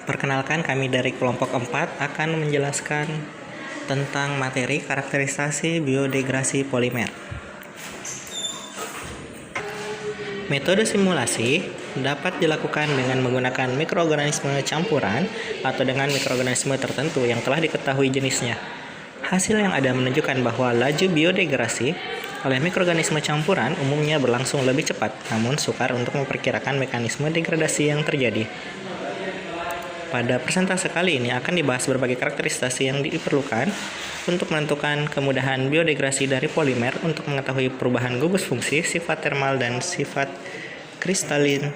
Perkenalkan, kami dari kelompok 4 akan menjelaskan tentang materi karakterisasi biodegradasi polimer. Metode simulasi dapat dilakukan dengan menggunakan mikroorganisme campuran atau dengan mikroorganisme tertentu yang telah diketahui jenisnya. Hasil yang ada menunjukkan bahwa laju biodegradasi oleh mikroorganisme campuran umumnya berlangsung lebih cepat, namun sukar untuk memperkirakan mekanisme degradasi yang terjadi. Pada persentase kali ini akan dibahas berbagai karakterisasi yang diperlukan untuk menentukan kemudahan biodegradasi dari polimer untuk mengetahui perubahan gugus fungsi, sifat termal, dan sifat kristalin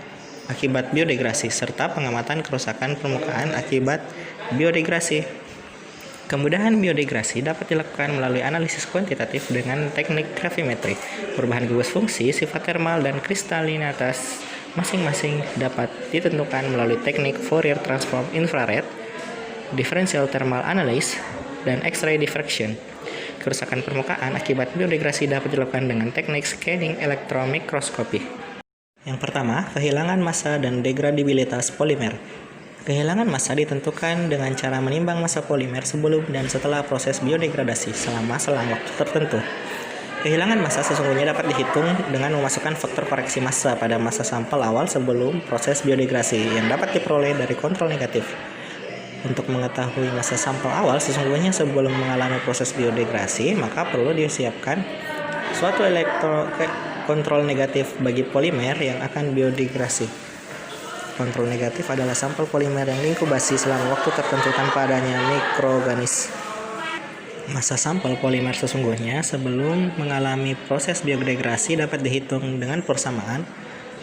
akibat biodegradasi, serta pengamatan kerusakan permukaan akibat biodegradasi. Kemudahan biodegradasi dapat dilakukan melalui analisis kuantitatif dengan teknik gravimetri. Perubahan gugus fungsi, sifat termal, dan kristalinitas masing-masing dapat ditentukan melalui teknik Fourier transform infrared, differential thermal analysis, dan X-ray diffraction. Kerusakan permukaan akibat biodegradasi dapat dilakukan dengan teknik scanning elektromikroskopi. Yang pertama, kehilangan massa dan degradabilitas polimer. Kehilangan massa ditentukan dengan cara menimbang massa polimer sebelum dan setelah proses biodegradasi selama selang waktu tertentu. Kehilangan massa sesungguhnya dapat dihitung dengan memasukkan faktor koreksi massa pada massa sampel awal sebelum proses biodegradasi yang dapat diperoleh dari kontrol negatif. Untuk mengetahui massa sampel awal sesungguhnya sebelum mengalami proses biodegradasi, maka perlu disiapkan suatu kontrol negatif bagi polimer yang akan biodegradasi. Kontrol negatif adalah sampel polimer yang diinkubasi selama waktu tertentu tanpa adanya mikroorganisme. Massa sampel polimer sesungguhnya sebelum mengalami proses biodegradasi dapat dihitung dengan persamaan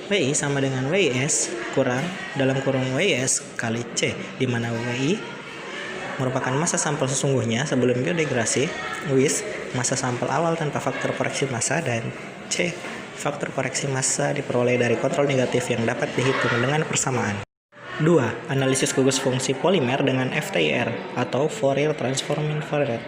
WI sama dengan WIS kurang WIS kali C, di mana WI merupakan massa sampel sesungguhnya sebelum biodegradasi, WIS massa sampel awal tanpa faktor koreksi massa, dan C faktor koreksi massa diperoleh dari kontrol negatif yang dapat dihitung dengan persamaan. 2. Analisis gugus fungsi polimer dengan FTIR atau Fourier transform infrared.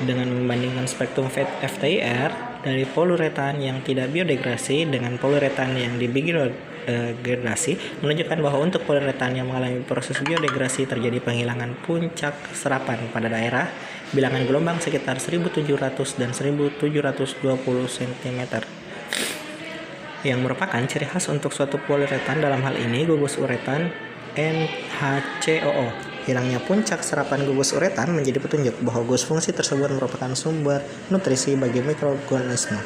Dengan membandingkan spektrum FTIR dari poliuretan yang tidak biodegradasi dengan poliuretan yang dibiodegradasi menunjukkan bahwa untuk poliuretan yang mengalami proses biodegradasi terjadi penghilangan puncak serapan pada daerah bilangan gelombang sekitar 1700 dan 1720 cm, yang merupakan ciri khas untuk suatu poliuretan, dalam hal ini gugus uretan NHCOO. Hilangnya puncak serapan gugus uretan menjadi petunjuk bahwa gugus fungsi tersebut merupakan sumber nutrisi bagi mikroorganisme.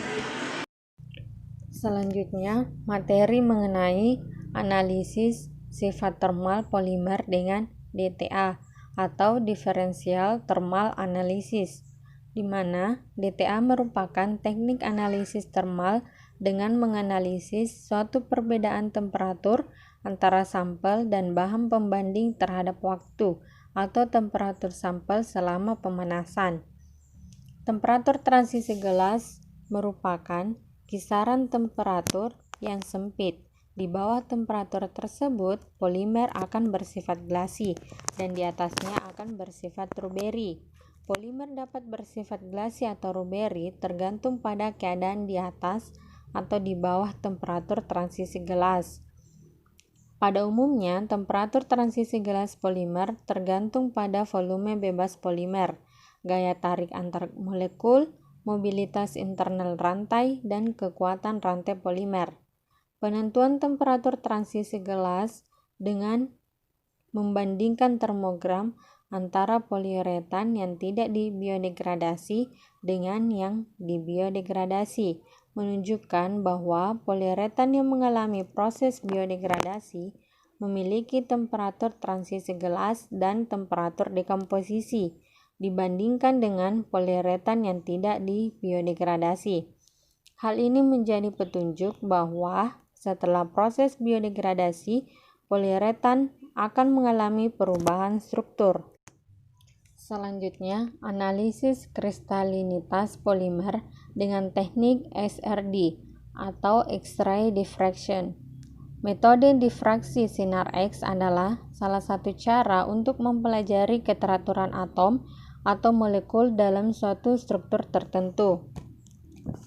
Selanjutnya, materi mengenai analisis sifat termal polimer dengan DTA atau Differential Thermal Analysis, di mana DTA merupakan teknik analisis termal dengan menganalisis suatu perbedaan temperatur antara sampel dan bahan pembanding terhadap waktu atau temperatur sampel selama pemanasan. Temperatur transisi gelas merupakan kisaran temperatur yang sempit. Di bawah temperatur tersebut, polimer akan bersifat glasi dan di atasnya akan bersifat rubbery. Polimer dapat bersifat glasi atau rubbery tergantung pada keadaan di atas atau di bawah temperatur transisi gelas. Pada umumnya, temperatur transisi gelas polimer tergantung pada volume bebas polimer, gaya tarik antar molekul, mobilitas internal rantai, dan kekuatan rantai polimer. Penentuan temperatur transisi gelas dengan membandingkan termogram antara poliuretan yang tidak dibiodegradasi dengan yang dibiodegradasi menunjukkan bahwa poliuretan yang mengalami proses biodegradasi memiliki temperatur transisi gelas dan temperatur dekomposisi dibandingkan dengan poliuretan yang tidak dibiodegradasi. Hal ini menjadi petunjuk bahwa setelah proses biodegradasi, poliuretan akan mengalami perubahan struktur. Selanjutnya, analisis kristalinitas polimer dengan teknik XRD atau X-ray diffraction. Metode difraksi sinar X adalah salah satu cara untuk mempelajari keteraturan atom atau molekul dalam suatu struktur tertentu.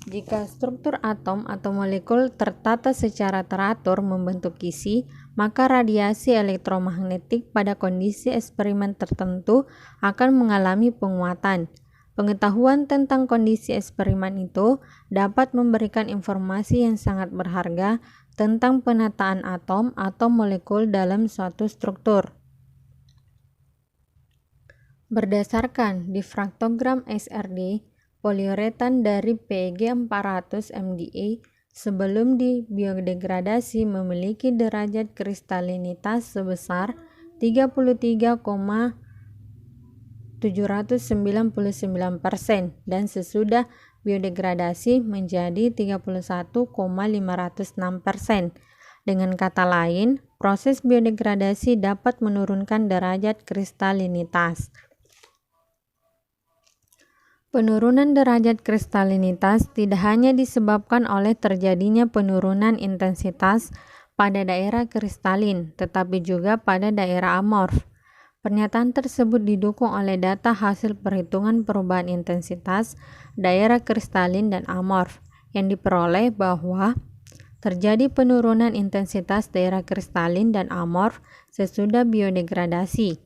Jika struktur atom atau molekul tertata secara teratur membentuk kisi, maka radiasi elektromagnetik pada kondisi eksperimen tertentu akan mengalami penguatan. Pengetahuan tentang kondisi eksperimen itu dapat memberikan informasi yang sangat berharga tentang penataan atom atau molekul dalam suatu struktur. Berdasarkan difraktogram XRD, poliuretan dari PEG 400 MdA sebelum dibiodegradasi memiliki derajat kristalinitas sebesar 33,799% dan sesudah biodegradasi menjadi 31,506%. Dengan kata lain, proses biodegradasi dapat menurunkan derajat kristalinitas. Penurunan derajat kristalinitas tidak hanya disebabkan oleh terjadinya penurunan intensitas pada daerah kristalin, tetapi juga pada daerah amorf. Pernyataan tersebut didukung oleh data hasil perhitungan perubahan intensitas daerah kristalin dan amorf yang diperoleh bahwa terjadi penurunan intensitas daerah kristalin dan amorf sesudah biodegradasi.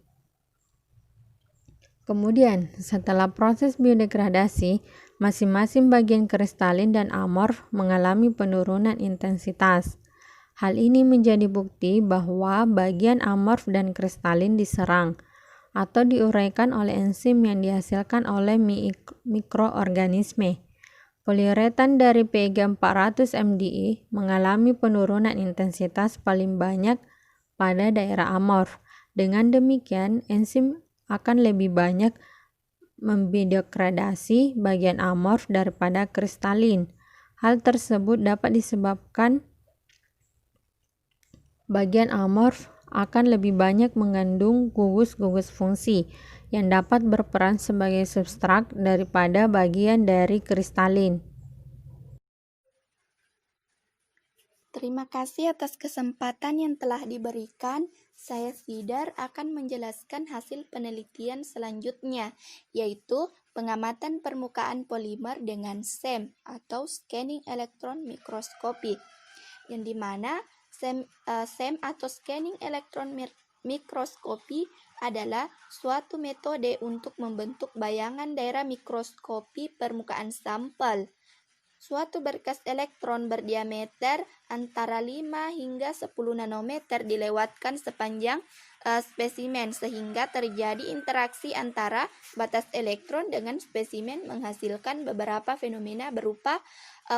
Kemudian, setelah proses biodegradasi, masing-masing bagian kristalin dan amorf mengalami penurunan intensitas. Hal ini menjadi bukti bahwa bagian amorf dan kristalin diserang atau diuraikan oleh enzim yang dihasilkan oleh mikroorganisme. Poliuretan dari PEG 400 MdA mengalami penurunan intensitas paling banyak pada daerah amorf. Dengan demikian, enzim akan lebih banyak membidegradasi bagian amorf daripada kristalin. Hal tersebut dapat disebabkan bagian amorf akan lebih banyak mengandung gugus-gugus fungsi yang dapat berperan sebagai substrat daripada bagian dari kristalin. Terima kasih atas kesempatan yang telah diberikan. Saya Sidar akan menjelaskan hasil penelitian selanjutnya, yaitu pengamatan permukaan polimer dengan SEM atau Scanning Electron Microscopy, yang dimana SEM atau Scanning Electron Microscopy adalah suatu metode untuk membentuk bayangan daerah mikroskopi permukaan sampel. Suatu berkas elektron berdiameter antara 5 hingga 10 nanometer dilewatkan sepanjang spesimen sehingga terjadi interaksi antara batas elektron dengan spesimen menghasilkan beberapa fenomena berupa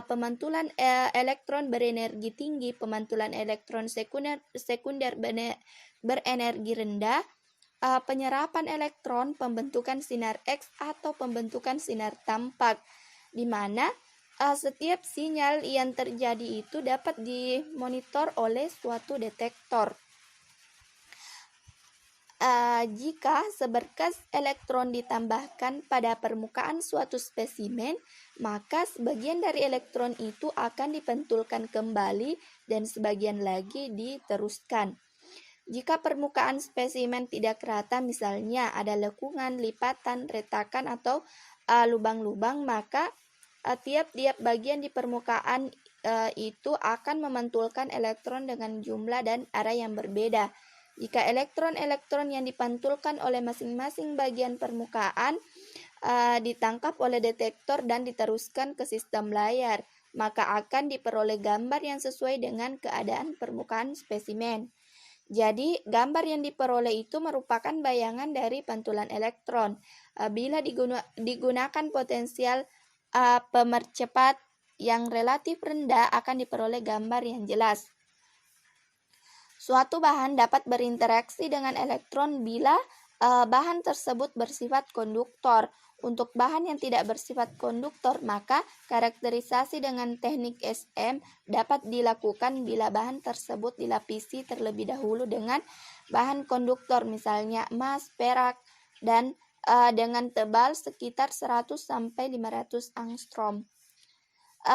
pemantulan elektron berenergi tinggi, pemantulan elektron sekunder berenergi rendah, penyerapan elektron, pembentukan sinar X atau pembentukan sinar tampak, di mana setiap sinyal yang terjadi itu dapat dimonitor oleh suatu detektor. Jika seberkas elektron ditambahkan pada permukaan suatu spesimen, maka sebagian dari elektron itu akan dipantulkan kembali dan sebagian lagi diteruskan. Jika permukaan spesimen tidak rata, misalnya ada lekungan, lipatan, retakan, atau lubang-lubang, maka tiap-tiap bagian di permukaan itu akan memantulkan elektron dengan jumlah dan arah yang berbeda. Jika elektron-elektron yang dipantulkan oleh masing-masing bagian permukaan ditangkap oleh detektor dan diteruskan ke sistem layar, maka akan diperoleh gambar yang sesuai dengan keadaan permukaan spesimen. Jadi, gambar yang diperoleh itu merupakan bayangan dari pantulan elektron. Bila digunakan potensial pemercepat yang relatif rendah, akan diperoleh gambar yang jelas. Suatu bahan dapat berinteraksi dengan elektron bila bahan tersebut bersifat konduktor. Untuk bahan yang tidak bersifat konduktor, maka karakterisasi dengan teknik SM dapat dilakukan bila bahan tersebut dilapisi terlebih dahulu dengan bahan konduktor, misalnya emas, perak, dan dengan tebal sekitar 100-500 angstrom.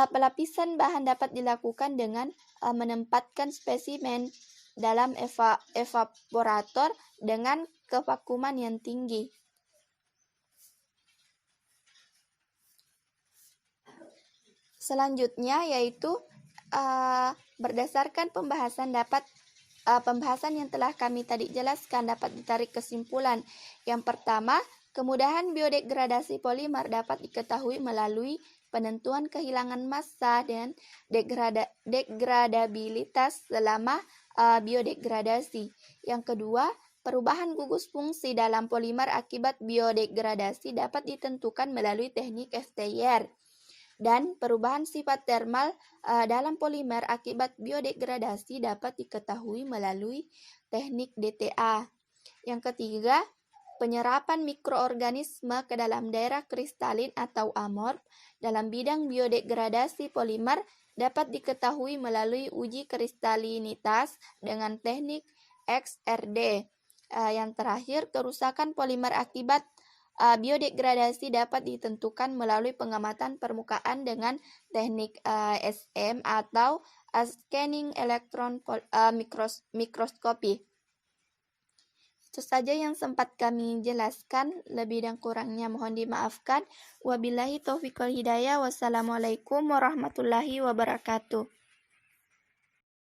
Pelapisan bahan dapat dilakukan dengan menempatkan spesimen dalam evaporator dengan kevakuman yang tinggi. Selanjutnya yaitu berdasarkan pembahasan dapat pembahasan yang telah kami tadi jelaskan dapat ditarik kesimpulan. Yang pertama, kemudahan biodegradasi polimer dapat diketahui melalui penentuan kehilangan massa dan degradabilitas selama biodegradasi. Yang kedua, perubahan gugus fungsi dalam polimer akibat biodegradasi dapat ditentukan melalui teknik FTIR. Dan perubahan sifat termal dalam polimer akibat biodegradasi dapat diketahui melalui teknik DTA. Yang ketiga, penyerapan mikroorganisme ke dalam daerah kristalin atau amorf dalam bidang biodegradasi polimer dapat diketahui melalui uji kristalinitas dengan teknik XRD. Yang terakhir, kerusakan polimer akibat biodegradasi dapat ditentukan melalui pengamatan permukaan dengan teknik SM atau scanning electron mikroskopi. Itu saja yang sempat kami jelaskan, lebih dan kurangnya mohon dimaafkan. Wabillahi taufiq wal hidayah. Wassalamualaikum warahmatullahi wabarakatuh.